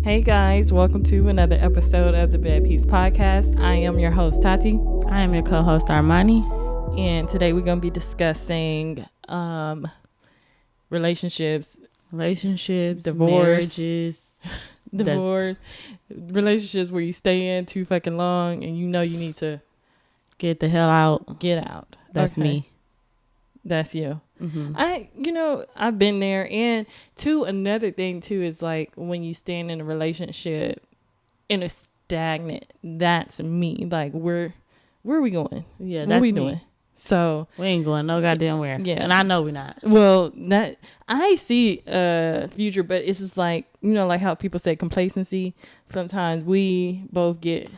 Hey guys, welcome to another episode of the Bad Peace Podcast. I am your host, Tati. I am your co-host, Armani. And today we're going to be discussing relationships, divorce, marriages, relationships where you stay in too fucking long and you know you need to get the hell out. Get out. That's me. That's you. Mm-hmm. I've been there. And another thing too is like when you stand in a relationship in a stagnant, that's me. Like where are we going? Yeah, what that's are we me. doing? So we ain't going no goddamn where. Yeah. And I know we're not. Well, that I see a future, but it's just like, like how people say complacency. Sometimes we both get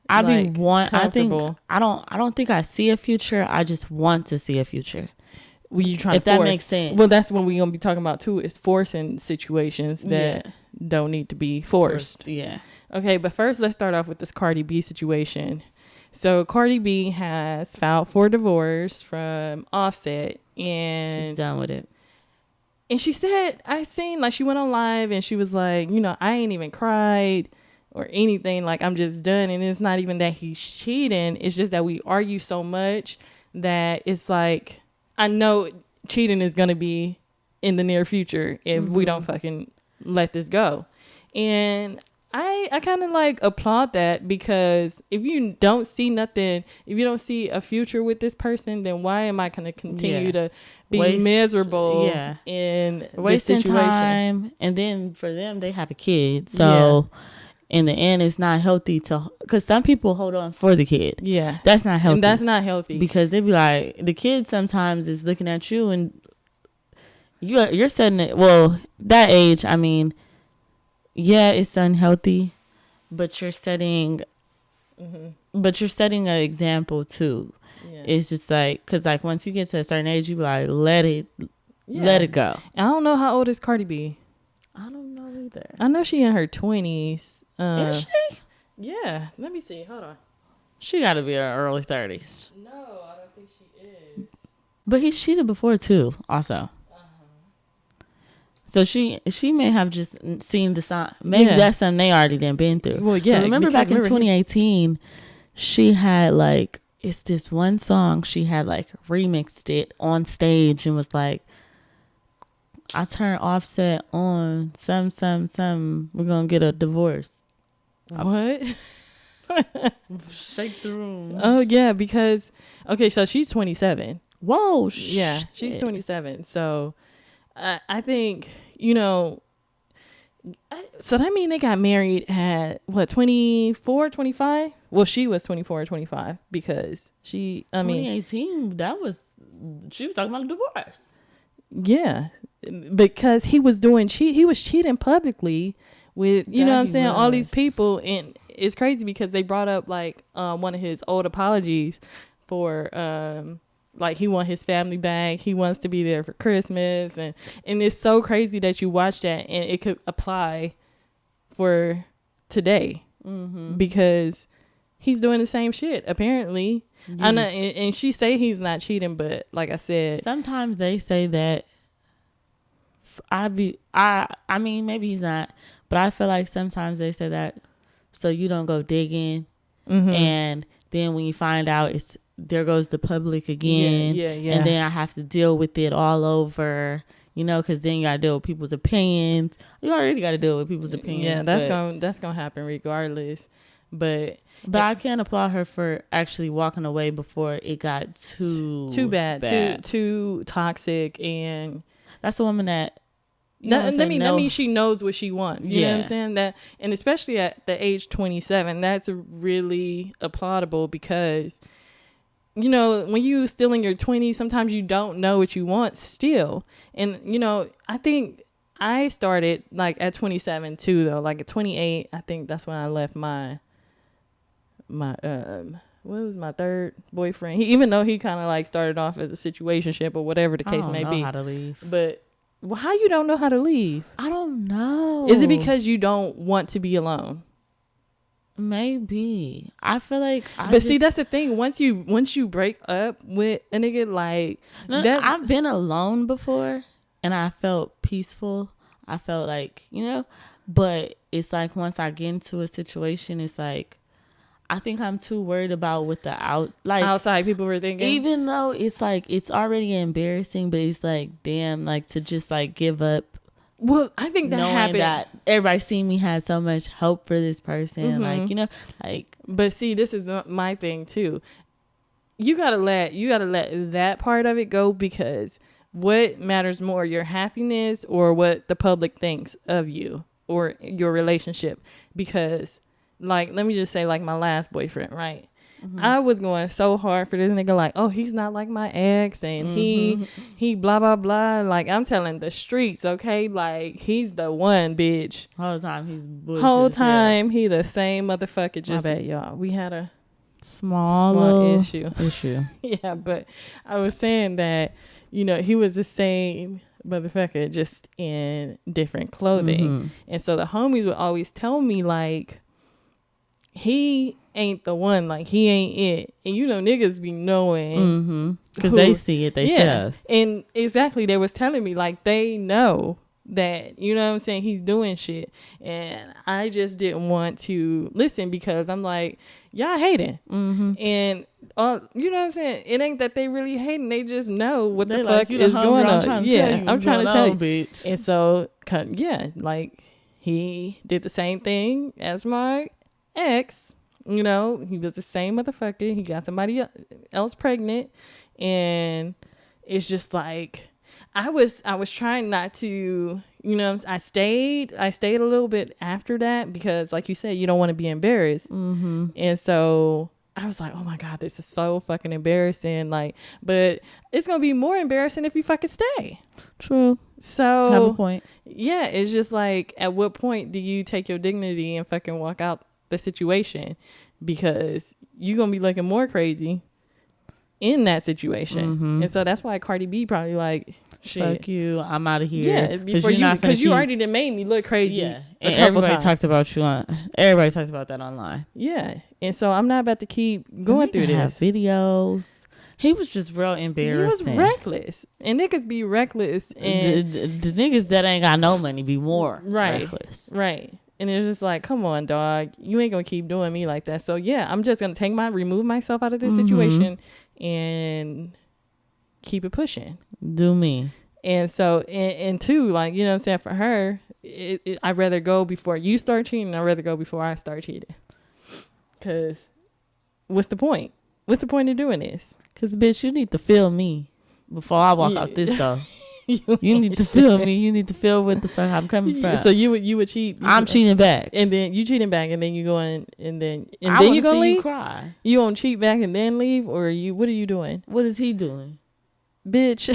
I comfortable. don't think I see a future. I just want to see a future. Well, you trying if to force. That makes sense. Well, that's what we're gonna be talking about too. Is forcing situations that don't need to be forced. Yeah. Okay, but first let's start off with this Cardi B situation. So Cardi B has filed for divorce from Offset, and she's done with it. And she said, I seen like she went on live and she was like, I ain't even cried or anything. Like I'm just done. And it's not even that he's cheating. It's just that we argue so much that it's like, I know cheating is going to be in the near future if we don't fucking let this go. And I kind of like applaud that, because if you don't see nothing, if you don't see a future with this person, then why am I going to continue to be miserable in wasting this situation? Time? And then for them, they have a kid. So in the end, it's not healthy because some people hold on for the kid. Yeah. That's not healthy. And that's not healthy. Because they be like, the kid sometimes is looking at you and you're setting it. Well, that age, I mean, yeah, it's unhealthy, but you're setting, an example too. Yeah. It's just like, cause like once you get to a certain age, you be like, let it go. I don't know how old is Cardi B. I don't know either. I know she in her 20s. Is she? Yeah. Let me see. Hold on. She got to be in her early 30s. No, I don't think she is. But he's cheated before too. Also. So she may have just seen the sign. Maybe that's something they already done been through. Well, yeah. So remember back in 2018, she had like, it's this one song she had like remixed it on stage and was like, I turned Offset on some. We're gonna get a divorce. What? Shake the room. Oh yeah, because so she's 27. Whoa. Yeah, she's 27. So I think so that mean they got married at what, 24, 25? Well, she was 24 or 25 because she. 2018. She was talking about a divorce. Yeah, because he was cheating publicly with know what I'm saying, all these people. And it's crazy because they brought up like one of his old apologies for like he wants his family back, he wants to be there for Christmas, and it's so crazy that you watch that and it could apply for today because he's doing the same shit apparently. Yes. I know, and she say he's not cheating, but like I said, sometimes they say that. I mean, maybe he's not, but I feel like sometimes they say that so you don't go digging, and then when you find out, there goes the public again, and then I have to deal with it all over, because then you gotta deal with people's opinions. You already gotta deal with people's opinions. Yeah, that's gonna happen regardless, but I can't applaud her for actually walking away before it got too bad, too toxic, and that's a woman that. That means she knows what she wants. You know what I'm saying? That, and especially at the age 27, that's really applaudable because, when you still in your 20s, sometimes you don't know what you want still. And, I think I started like at 27 too, though. Like at 28, I think that's when I left my what was my third boyfriend. Even though he kind of like started off as a situationship or whatever the case may be. I don't know how to leave. But well, how you don't know how to leave? I don't know. Is it because you don't want to be alone? Maybe. I feel like see, that's the thing. Once you break up with a nigga like that, I've been alone before and I felt peaceful. I felt like, But it's like once I get into a situation, it's like I think I'm too worried about what the outside people were thinking. Even though it's like it's already embarrassing, but it's like damn, like to just like give up. Well, I think that happened. That everybody seen me had so much hope for this person, like you know, like. But see, this is my thing too. You gotta let that part of it go, because what matters more, your happiness or what the public thinks of you or your relationship? Because, like, let me just say, like, my last boyfriend, right? I was going so hard for this nigga, like, oh, he's not like my ex, and he blah blah blah. Like, I'm telling the streets, okay, like, he's the one, bitch. Whole time he's bullshit. Whole time he the same motherfucker. Just, my bad, y'all. We had a small issue. Yeah, but I was saying that, you know, he was the same motherfucker, just in different clothing. And so the homies would always tell me, like, he ain't the one, like, he ain't it. And you know, niggas be knowing because they see it themselves. And exactly, they was telling me, like, they know that, you know what I'm saying, he's doing shit. And I just didn't want to listen, because I'm like, y'all hating. And you know what I'm saying, it ain't that they really hating, they just know what the fuck is going on. I'm trying to tell you, bitch. And so yeah, like, he did the same thing as my ex. You know, he was the same motherfucker. He got somebody else pregnant, and it's just like, I was trying not to, you know, I stayed a little bit after that, because, like you said, you don't want to be embarrassed. And so I was like, oh my God, this is so fucking embarrassing. Like, but it's gonna be more embarrassing if you fucking stay. True. So have a point. Yeah, it's just like, at what point do you take your dignity and fucking walk out the situation? Because you're gonna be looking more crazy in that situation. And so that's why Cardi B probably like, shit, fuck you, I'm out of here. Yeah, because you already done made me look crazy. Yeah, and everybody talked about you everybody talked about that online. Yeah, and so I'm not about to keep going through this. Videos. He was just real embarrassing. He was reckless, and niggas be reckless, and the niggas that ain't got no money be more reckless. Right. And it's just like, come on, dog. You ain't going to keep doing me like that. So, yeah, I'm just going to remove myself out of this situation and keep it pushing. Do me. And so, and two, like, you know what I'm saying, for her, I'd rather go before you start cheating. I'd rather go before I start cheating. Because what's the point? What's the point of doing this? Because, bitch, you need to feel me before I walk out this door. You need to feel me. You need to feel what the fuck I'm coming from. So you would cheat. I'm cheating back, and then you cheating back, and then you go in, and then you gonna leave. You cry. You won't cheat back and then leave, or you? What are you doing? What is he doing, bitch?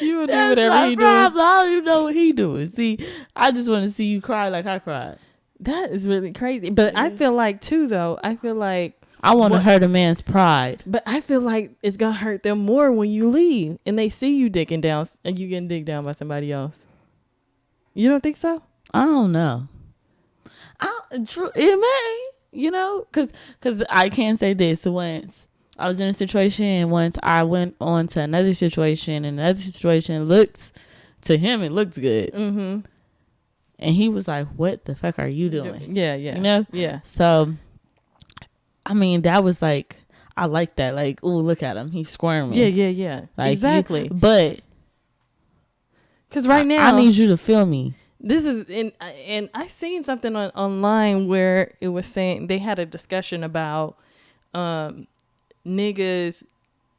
You will do That's whatever he doing. I don't even know what he doing. See, I just want to see you cry like I cried. That is really crazy. But I feel like too, though. I feel like. I want to hurt a man's pride. But I feel like it's going to hurt them more when you leave and they see you dicking down and you getting dicked down by somebody else. You don't think so? I don't know. It may, you know, because I can say this. Once I was in a situation, and once I went on to another situation, and another situation looked, to him, it looked good. And he was like, what the fuck are you doing? Yeah. You know? Yeah. So... I mean, that was like, I like that. Like, ooh, look at him. He's squirming. Yeah. Like, exactly. But. Because right now. I need you to feel me. This is, and I seen something online where it was saying, they had a discussion about niggas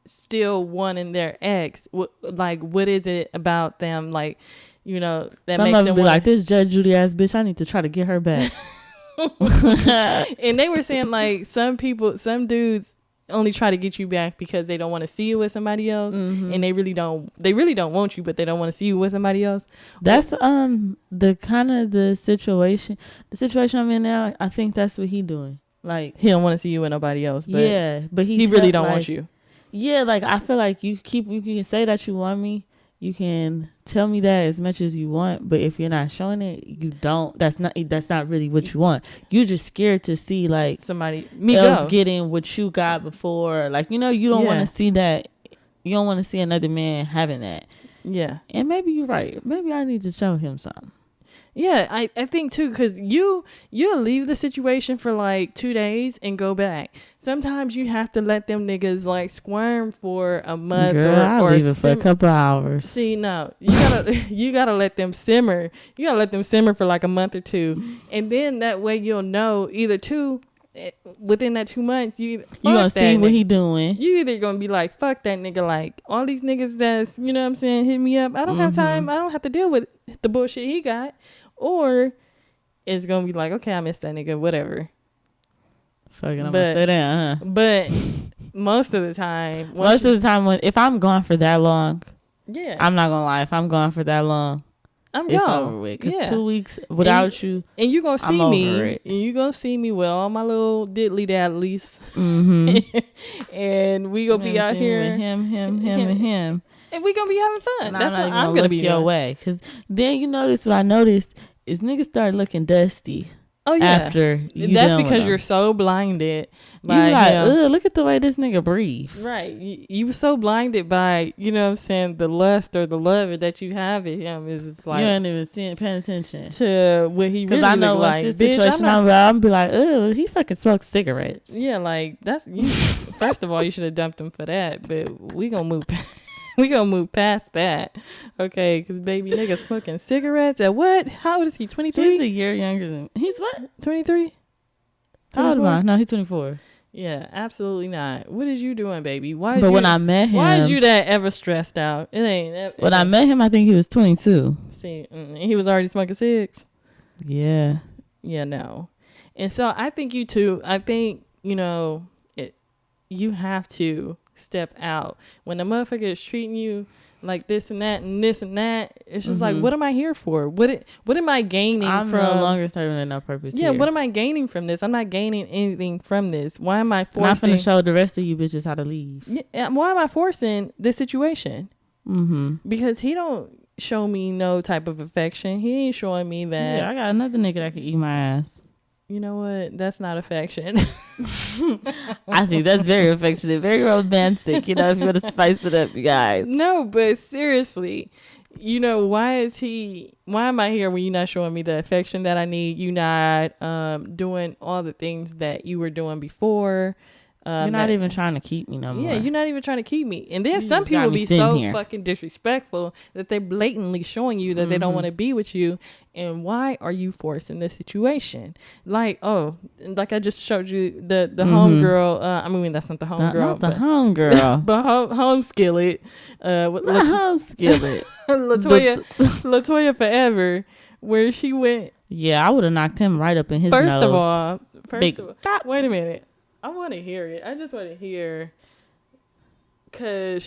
still wanting their ex. Like, what is it about them? Like, you know, that some makes of them be like, this Judge Judy ass bitch, I need to try to get her back. And they were saying, like, some dudes only try to get you back because they don't want to see you with somebody else, and they really don't want you, but they don't want to see you with somebody else. That's the kind of the situation I'm in now. I think that's what he doing. Like, he don't want to see you with nobody else, but but he really don't want you. Yeah, like, I feel like you can say that you want me. You can tell me that as much as you want, but if you're not showing it, you don't. That's not really what you want. You're just scared to see, like, somebody else getting what you got before. Like, you know, you don't want to see that. You don't want to see another man having that. Yeah. And maybe you're right. Maybe I need to show him something. Yeah, I think too, because you'll leave the situation for like 2 days and go back. Sometimes you have to let them niggas like squirm for a month. Girl, I'll leave it for a couple hours. See, no, you gotta let them simmer. You gotta let them simmer for like a month or two, and then that way you'll know either within that 2 months you gonna see what he doing. You either gonna be like, fuck that nigga, like all these niggas that's, you know what I'm saying, hit me up. I don't have time. I don't have to deal with the bullshit he got. Or it's gonna be like, okay, I missed that nigga, whatever. Fucking, I'm gonna stay there, huh? But most of the time, if I'm gone for that long, yeah, I'm not gonna lie. If I'm gone for that long, it's gone. Over with. Because 2 weeks without you, and you gonna see me, and you gonna see me with all my little diddly daddlies, and we gonna be out here with him, and him. And we gonna be having fun. And that's what I'm gonna be your way. Because then you notice what I noticed is niggas start looking dusty. Oh yeah. After that's because you're so blinded by you like, him. Look at the way this nigga breathe. Right. You were so blinded by, you know what I'm saying, the lust or the love that you have in him is it's like you ain't even paying attention to what he really I know look like. This situation I'm be like, he fucking smokes cigarettes. Yeah, like that's you. First of all, you should have dumped him for that, but we gonna move. We gonna move past that, okay? Because baby nigga smoking cigarettes at what? How old is he? 23? He's a year younger than. He's what? 23? How old am I? No, he's 24. Yeah, absolutely not. What is you doing, baby? When I met him, why is you that ever stressed out? It ain't. When I met him, I think he was 22. See, he was already smoking cigs. Yeah. Yeah, no. And so I think you too. I think you have to step out when the motherfucker is treating you like this and that and this and that. It's just like, what am I here for? What am I gaining I'm from? I'm no longer serving no purpose. Yeah, here. what am I gaining from this? I'm not gaining anything from this. Why am I forcing? I'm not gonna show the rest of you bitches how to leave. Yeah, why am I forcing this situation? Because he don't show me no type of affection. He ain't showing me that. Yeah, I got another nigga that can eat my ass. You know what? That's not affection. I think that's very affectionate, very romantic. You know, if you want to spice it up, you guys. No, but seriously, why am I here when you're not showing me the affection that I need? You not doing all the things that you were doing before. You're not even trying to keep me no more. Yeah, you're not even trying to keep me. And then some people be so fucking disrespectful that they're blatantly showing you that they don't want to be with you. And why are you forcing this situation? Like I just showed you the homegirl. I mean, that's not the homegirl. Not the homegirl. But home skillet. Home skillet. Latoya Forever, where she went. Yeah, I would have knocked him right up in his nose. First of all, wait a minute. I want to hear it. I just want to hear. Because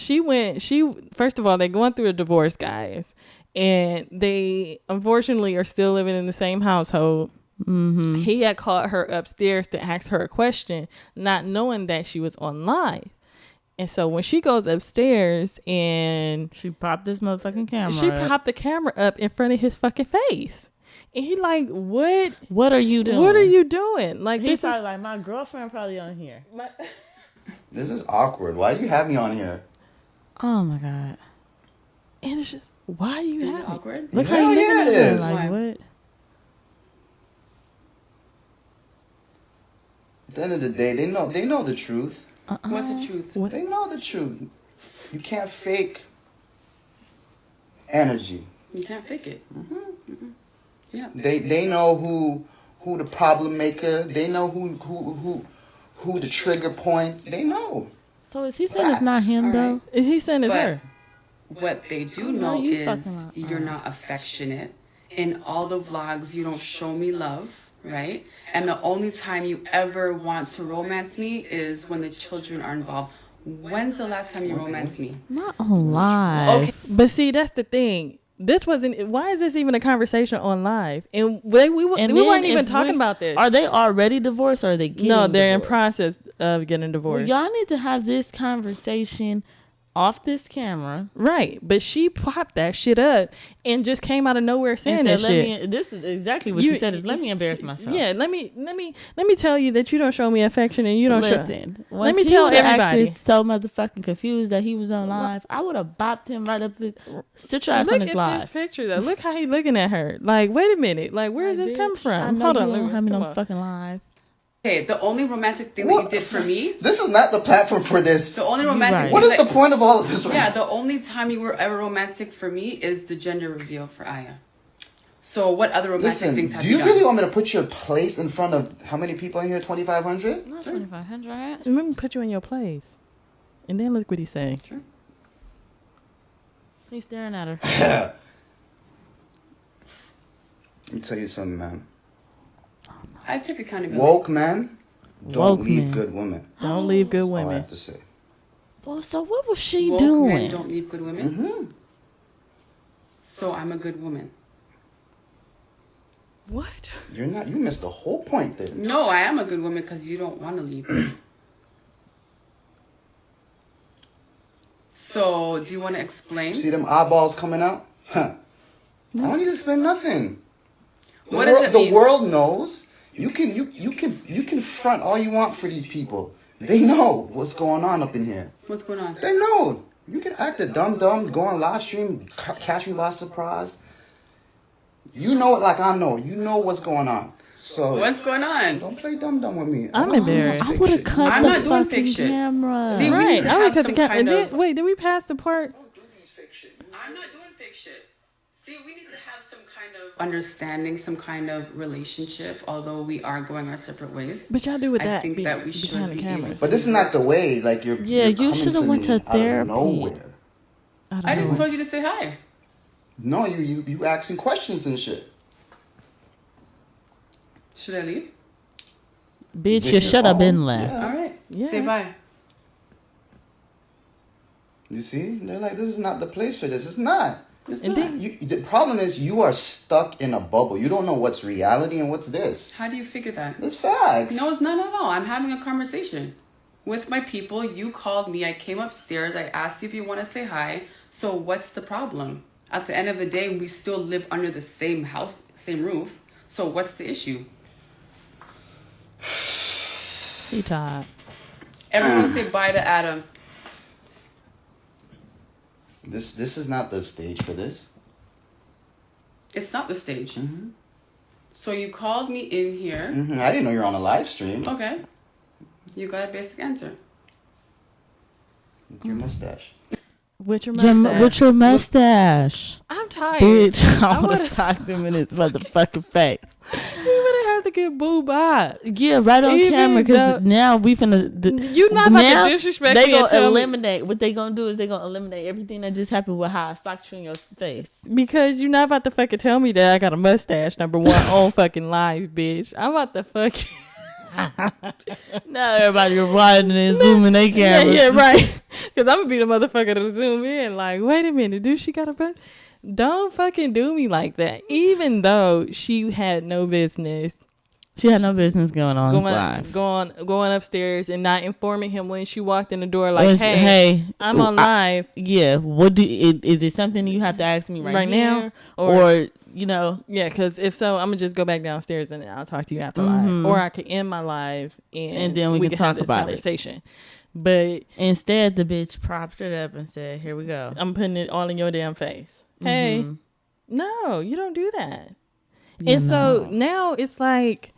first of all, they're going through a divorce, guys. And they, unfortunately, are still living in the same household. He had called her upstairs to ask her a question, not knowing that she was on live. And so when she goes upstairs and... She popped this motherfucking camera She popped the camera up in front of his fucking face. And he like, what? What are you doing? What are you doing? Like, he's probably like, my girlfriend probably on here. This is awkward. Why do you have me on here? Oh my God. And it's just, why are you have awkward? Look how you it is. Like, what? At the end of the day, they know the truth. What's the truth? They know the truth. You can't fake energy. You can't fake it. Yeah. They know who the problem maker. They know who the trigger points. They know. So is he saying it's not him though? He's saying it's her. What they do know is you're not affectionate. In all the vlogs, you don't show me love, right? And the only time you ever want to romance me is when the children are involved. When's the last time you romanced me? Not on live. Okay, but see, that's the thing. This wasn't. Why is this even a conversation on live? And we weren't even talking about this. Are they already divorced or are they getting No, they're divorced? in process of getting divorced. Well, y'all need to have this conversation off this camera. Right. But she popped that shit up and just came out of nowhere saying that shit. This is exactly what she said is, let me embarrass myself. Yeah, let me tell you that you don't show me affection and you don't listen. Let me tell everybody. So motherfucking confused that he was on live. I would have bopped him right up. Sit your ass on his live. Look at this picture though. Look how he looking at her. Like, wait a minute. Like, where is this come from? Hold on. Let me on fucking live. Okay, the only romantic thing that you did for me. This is not the platform for this. The only romantic. Thing what is the point of all of this? Yeah, the only time you were ever romantic for me is the gender reveal for Aya. So what other romantic things have you done? Do you really want me to put your place in front of how many people in here? 2,500? Not 2,500. Let me put you in your place, and then look what he's saying. Sure. He's staring at her. Let me tell you something, man. I take accountability. Woke man, don't leave good women. Don't leave good women. That's all I have to say. Well, so what was she Woke doing? Men don't leave good women. Mm-hmm. So I'm a good woman. What? You're not. You missed the whole point there. No, I am a good woman because you don't want to leave. So, do you want to explain? See them eyeballs coming out? Huh. I don't need to explain nothing. What does it mean? The world knows. You can front all you want for these people. They know what's going on up in here. What's going on? They know. You can act a dumb, go on live stream, catch me by surprise. You know it like I know. You know what's going on. So what's going on? Don't play dumb with me. I'm embarrassed. I would have cut I'm the not doing fucking fiction. camera. See, Right. I would cut the camera. And then, of... wait, did we pass the part? Don't do these fiction. I'm not doing fiction. See, we need to have some kind of understanding, some kind of relationship, although we are going our separate ways. But y'all do with that. I think that we should behind the be cameras. able But this is not the way. Like you're. Yeah, you're you should have went to therapy. Out of nowhere. I just told you to say hi. No, you asking questions and shit. Should I leave? Bitch, you should have been left. Yeah. All right. Yeah. Say bye. You see, they're like, this is not the place for this. It's not. It's And not. then- The problem is you are stuck in a bubble. You don't know what's reality and what's this. How do you figure that? It's facts. No, it's not at all. I'm having a conversation with my people. You called me. I came upstairs. I asked you if you want to say hi. So what's the problem? At the end of the day, we still live under the same house, same roof. So what's the issue? He tired. Everyone say bye to Adam. This is not the stage for this. It's not the stage. Mm-hmm. So you called me in here. Mm-hmm. I didn't know you were on a live stream. Okay. You got a basic answer. Your mustache. With your mustache. With your mustache. I'm tired. Bitch, I I would have would've- talked him in his motherfucking face. You would have had to get booed by. Yeah, right on Even camera, because though- now we finna... You not about now to disrespect they me and gonna tell me. eliminate. What they gonna do is they gonna eliminate everything that just happened with how I socked you in your face. Because you're not about to fucking tell me that I got a mustache, number one, on fucking live, bitch. I'm about to fucking... Now everybody rewinding and zooming their cameras. Yeah, right. Because I'm going to be the motherfucker to zoom in. Like, wait a minute. Dude, she got a butt? Don't fucking do me like that. Even though she had no business She had no business going on live. going upstairs and not informing him when she walked in the door. Like, It's- hey, I'm on live. Yeah. What is it something you have to ask me right now? here? Or you know? Yeah, because if so, I'm going to just go back downstairs and I'll talk to you after live. Or I could end my live and then we can have talk this about it. conversation. But Instead, the bitch propped it up and said, "Here we go." I'm putting it all in your damn face. Hey, no, you don't do that. And so now it's like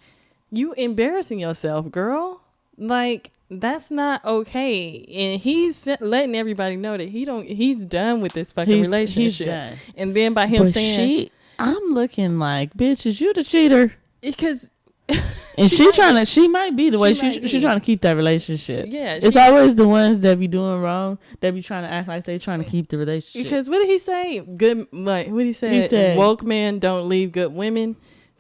you embarrassing yourself, girl. Like that's not okay. And he's letting everybody know that he's done with this fucking relationship. He's done. And then by him saying, I'm looking like, bitch, is you the cheater? because And she might be the way might be. she trying to keep that relationship. Yeah, it's always the ones that be doing wrong that be trying to act like they trying to keep the relationship. because what did he say? What did he say? He said, woke men don't leave good women.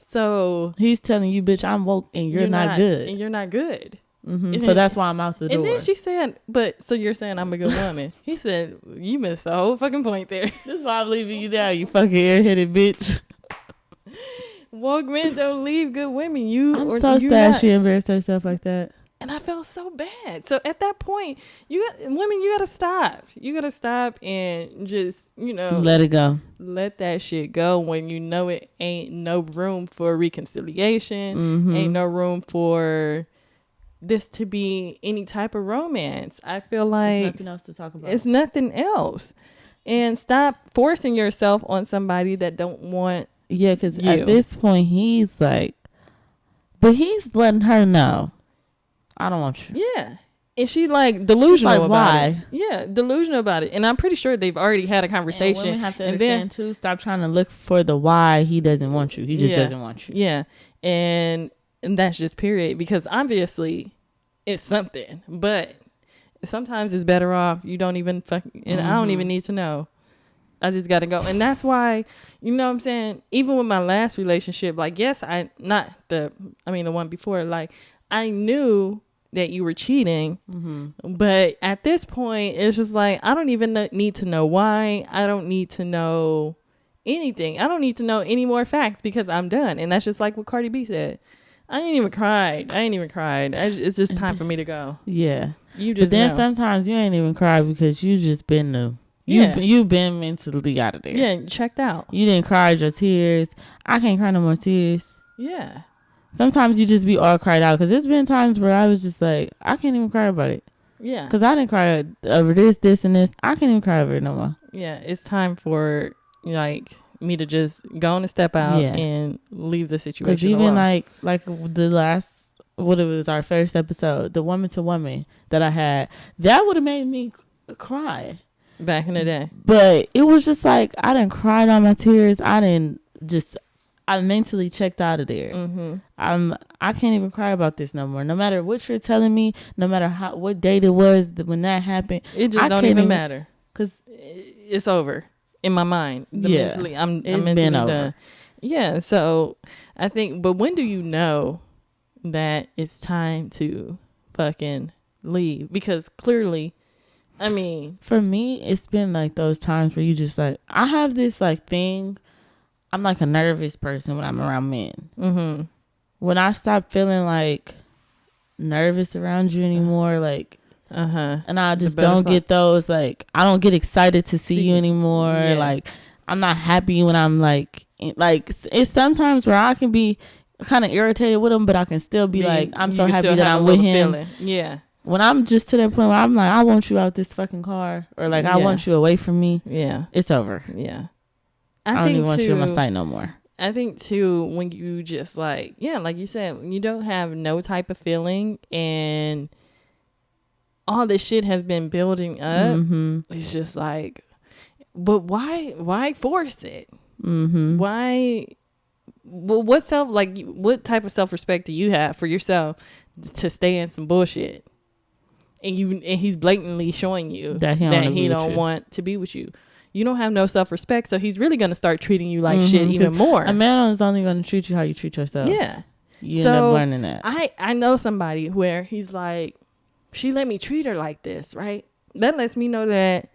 So he's telling you, bitch, I'm woke and you're not good. And you're not good. And so that's why I'm out the door. And then she said, but so you're saying I'm a good woman. He said, you missed the whole fucking point there. That's why I'm leaving you down, you fucking airheaded bitch. Woke men don't leave good women. I'm so sad she embarrassed herself like that. And I felt so bad. So at that point, women, you gotta stop. You gotta stop and just, let it go. Let that shit go when you know it ain't no room for reconciliation, ain't no room for this to be any type of romance. I feel like there's nothing else to talk about. It's nothing else. And stop forcing yourself on somebody that don't want Yeah, because at this point, he's like, but he's letting her know, I don't want you. Yeah. And she like delusional about why? it. Yeah, delusional about it. And I'm pretty sure they've already had a conversation. And women have to understand too, stop trying to look for the why he doesn't want you. He just doesn't want you. Yeah. And that's just period. Because obviously it's something. But sometimes it's better off you don't even and I don't even need to know. I just got to go. And that's why, you know what I'm saying? Even with my last relationship, like, yes, the one before, like, I knew that you were cheating, but at this point it's just like I don't even need to know why. I don't need to know anything. I don't need to know any more facts because I'm done. And that's just like what Cardi B said. I ain't even cried. It's just time for me to go. Yeah, you just. But then sometimes you ain't even cry because you just been you've been mentally out of there. Yeah, checked out. You didn't cry your tears. I can't cry no more tears. Yeah. Sometimes you just be all cried out because there's been times where I was just like, I can't even cry about it. Yeah. Because I didn't cry over this, and this. I can't even cry over it no more. Yeah. It's time for, like, me to just go on and step out and leave the situation Because even alone. like the last, what it was our first episode, the woman to woman that I had, that would have made me cry. Back in the day. But it was just like, I didn't cry all my tears. I mentally checked out of there. I can't even cry about this no more. No matter what you're telling me, no matter what date it was when that happened, it just don't even matter because it's over in my mind. Mentally, I'm mentally done. Yeah, so I think. But when do you know that it's time to fucking leave? Because clearly, I mean, for me, it's been like those times where you just like, I have this like thing. I'm like a nervous person when I'm around men. When I stop feeling like nervous around you anymore, like, and I just don't get those, like, I don't get excited to see you anymore. Yeah. Like, I'm not happy when I'm like, it's sometimes where I can be kind of irritated with him, but I can still be like, I'm so happy that I'm with him. Feeling. Yeah. When I'm just to that point where I'm like, I want you out this fucking car, or like, I want you away from me. Yeah. It's over. Yeah. I don't even want you in my sight no more. I think too, when you just like, like you said, when you don't have no type of feeling and all this shit has been building up, it's just like, but why force it? Why? Well, what type of self-respect do you have for yourself to stay in some bullshit? And he's blatantly showing you that he don't want to be with you. You don't have no self-respect, so he's really going to start treating you like shit even more. A man is only going to treat you how you treat yourself. Yeah. You end up learning that. I know somebody where he's like, she let me treat her like this, right? That lets me know that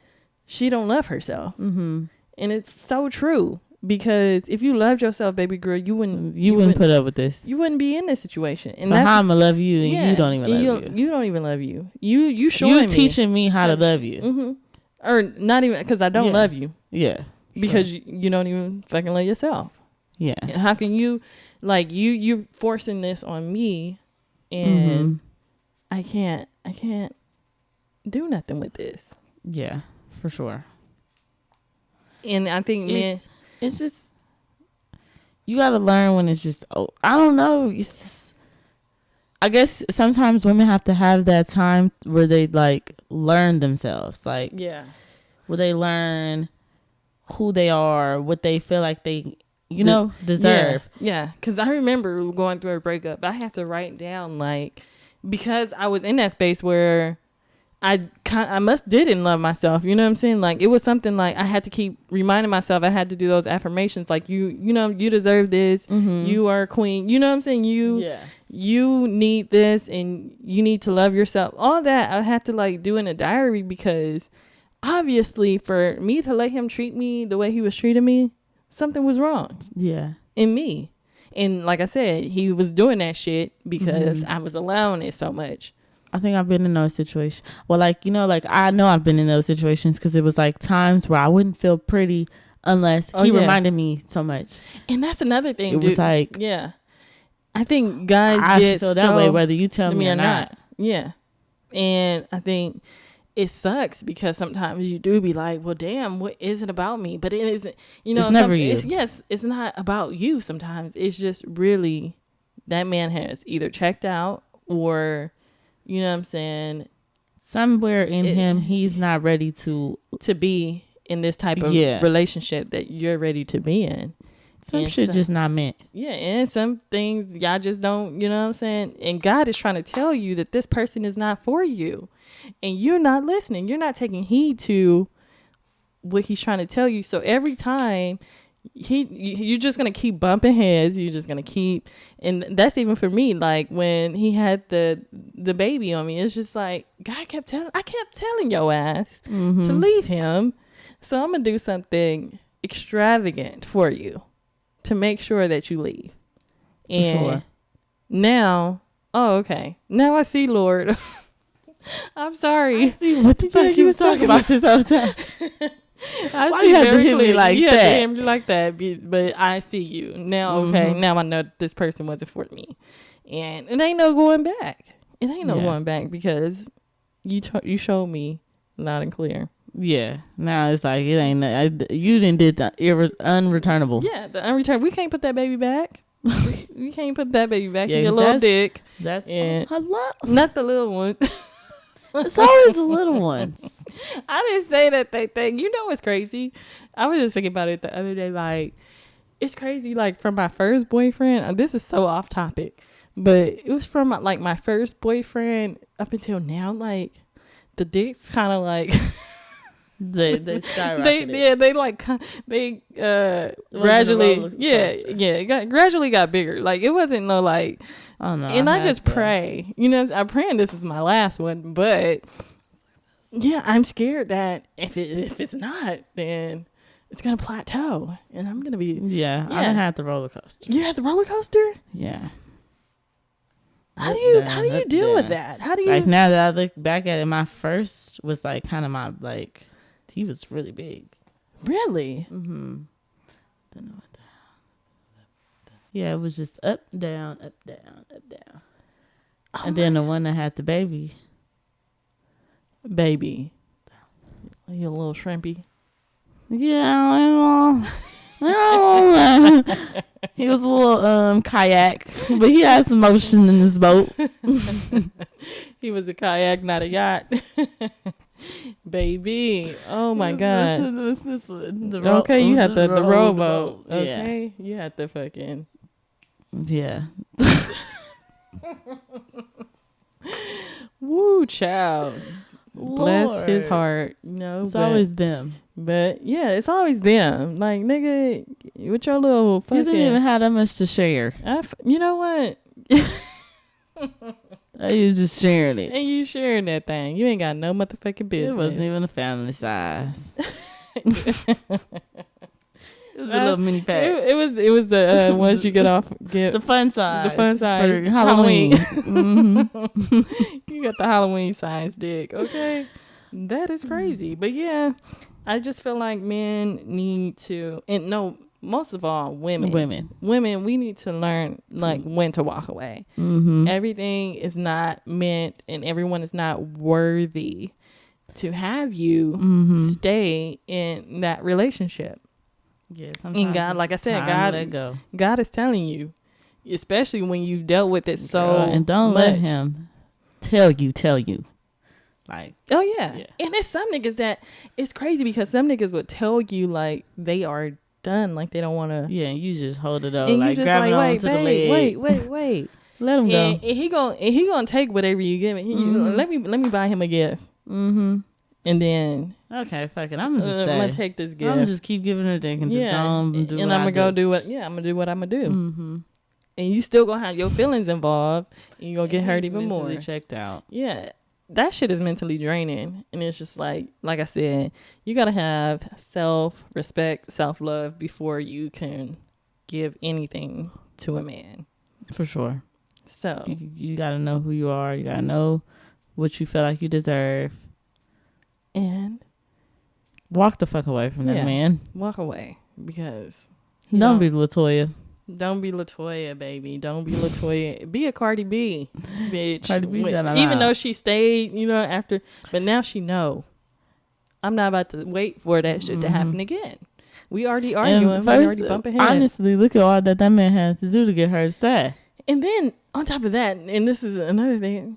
she don't love herself. And it's so true. Because if you loved yourself, baby girl, you wouldn't put up with this. You wouldn't be in this situation. And so how I'm going to love you and you don't even love you. You don't even love you. You showing me. You teaching me how to love you. Or not even, because I don't love you. Yeah. Because you don't even fucking love yourself. Yeah. How can you, like, you forcing this on me and I can't do nothing with this. Yeah, for sure. And I think it's just, you got to learn when it's just, I don't know. It's just, I guess sometimes women have to have that time where they like learn themselves, like where they learn who they are, what they feel like they deserve. Yeah, because I remember going through a breakup. I had to write down, like, because I was in that space where I didn't love myself. You know what I'm saying? Like, it was something like I had to keep reminding myself. I had to do those affirmations, like you deserve this. You are a queen. You know what I'm saying? You need this and you need to love yourself. All that I had to like do in a diary, because obviously for me to let him treat me the way he was treating me, something was wrong. Yeah. In me. And like I said, he was doing that shit because I was allowing it so much. I think I've been in those situations. Well, like, you know, like I know I've been in those situations because it was like times where I wouldn't feel pretty unless he reminded me so much. And that's another thing, It was like, yeah. I think guys I feel that way whether you tell me or not. Yeah. And I think it sucks because sometimes you do be like, well, damn, what is it about me? But it isn't, you know, it's never you. It's not about you sometimes. It's just really that man has either checked out or, you know what I'm saying? Somewhere in him, he's not ready to be in this type of relationship that you're ready to be in. Some shit just not meant. Yeah, and some things y'all just don't, you know what I'm saying? And God is trying to tell you that this person is not for you. And you're not listening. You're not taking heed to what he's trying to tell you. So every time you're just going to keep bumping heads. You're just going to keep, and that's even for me. Like when he had the baby on me, it's just like, I kept telling your ass to leave him. So I'm going to do something extravagant for you to make sure that you leave. And now, okay. Now I see, Lord. I'm sorry. I see what the fuck you was talking about this whole time. Why you have to hit me like that? You have to hit me like that, but I see you. Now, okay, now I know this person wasn't for me. And it ain't no going back. It ain't no going back because you showed me loud and clear. Yeah. Now it's like, it ain't, you done did the unreturnable. Yeah, the unreturnable. We can't put that baby back. We can't put that baby back in your little dick. That's not the little one. It's always the little ones. I didn't say that they think. You know what's crazy? I was just thinking about it the other day. Like, it's crazy. Like, from my first boyfriend, this is so off topic, but it was from like my first boyfriend up until now. Like, the dicks kind of like they skyrocketed. They gradually gradually got bigger. Like, it wasn't no like. Oh, no, and I just pray, you know, I'm praying this was my last one, but yeah, I'm scared that if it's not, then it's going to plateau and I'm going to be. Yeah, I done had the roller coaster. You had the roller coaster? Yeah. How do you deal with that? How do you? Like, now that I look back at it, my first was like kind of my, like, he was really big. Really? Mm-hmm. Don't know what. Yeah, it was just up, down, up, down, up, down. Oh, and then the one that had the baby. Baby. You a little shrimpy? Yeah, he was a little kayak, but he had some motion in his boat. He was a kayak, not a yacht. Baby. Oh my God. This one. Okay, you had the rowboat. Okay, you had the fucking. Yeah. Woo, child. Lord. Bless his heart. No, it's always them. But yeah, it's always them. Like, nigga, with your little fucking. You didn't even have that much to share. You know what? You just sharing it. And you sharing that thing. You ain't got no motherfucking business. It wasn't even a family size. It was a little mini pack. It was the ones you get the fun size. The fun size for Halloween. You got the Halloween size dick. Okay, that is crazy. But yeah, I just feel like men need to, and no, most of all, women, we need to learn like when to walk away. Mm-hmm. Everything is not meant, and everyone is not worthy to have you stay in that relationship. Yeah, and God, like I said, God is telling you, especially when you dealt with it and don't let him tell you. Like, oh yeah. And it's some niggas that it's crazy because some niggas would tell you like they are done, like they don't want to. Yeah, and you just hold it up, and like grab it onto the leg. Wait. Let him go. And he gonna take whatever you give him. Let me buy him a gift. Mm-hmm. And then okay, fuck it. I'm gonna take this gift. I'm gonna just keep giving her dick and just go and do. And I'm gonna do what I'm gonna do what I'm gonna do. Mm-hmm. And you still gonna have your feelings involved, and you gonna get hurt even more. Mentally checked out. Yeah, that shit is mentally draining, and it's just like I said, you gotta have self-respect, self-love before you can give anything to a man. For sure. So you gotta know who you are. You gotta know what you feel like you deserve. And walk the fuck away from that man. Walk away, because don't be Latoya. Don't be Latoya, baby. Don't be Latoya. Be a Cardi B, bitch. Cardi B, even though she stayed, after, but now she know. I'm not about to wait for that shit to happen again. We already arguing. We already bumping heads. Honestly, look at all that man has to do to get her to stay. And then on top of that, and this is another thing,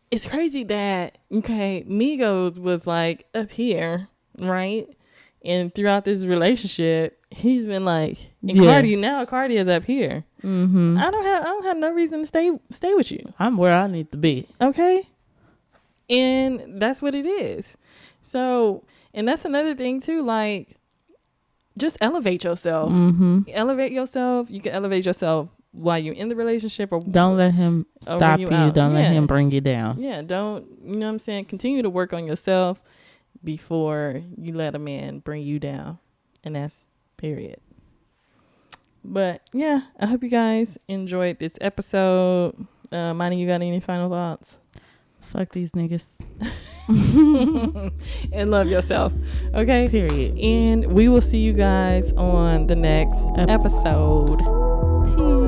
it's crazy that, Migos was like up here, right? And throughout this relationship, he's been like, and Cardi is up here. Mm-hmm. I don't have no reason to stay with you. I'm where I need to be. Okay. And that's what it is. So, and that's another thing too, like, just elevate yourself. Mm-hmm. Elevate yourself. You can elevate yourself while you're in the relationship, or don't let him stop you. Don't let him bring you down. Yeah, don't, you know what I'm saying? Continue to work on yourself before you let a man bring you down. And that's period. But yeah, I hope you guys enjoyed this episode. Monty, you got any final thoughts? Fuck these niggas. And love yourself. Okay? Period. And we will see you guys on the next episode. Peace.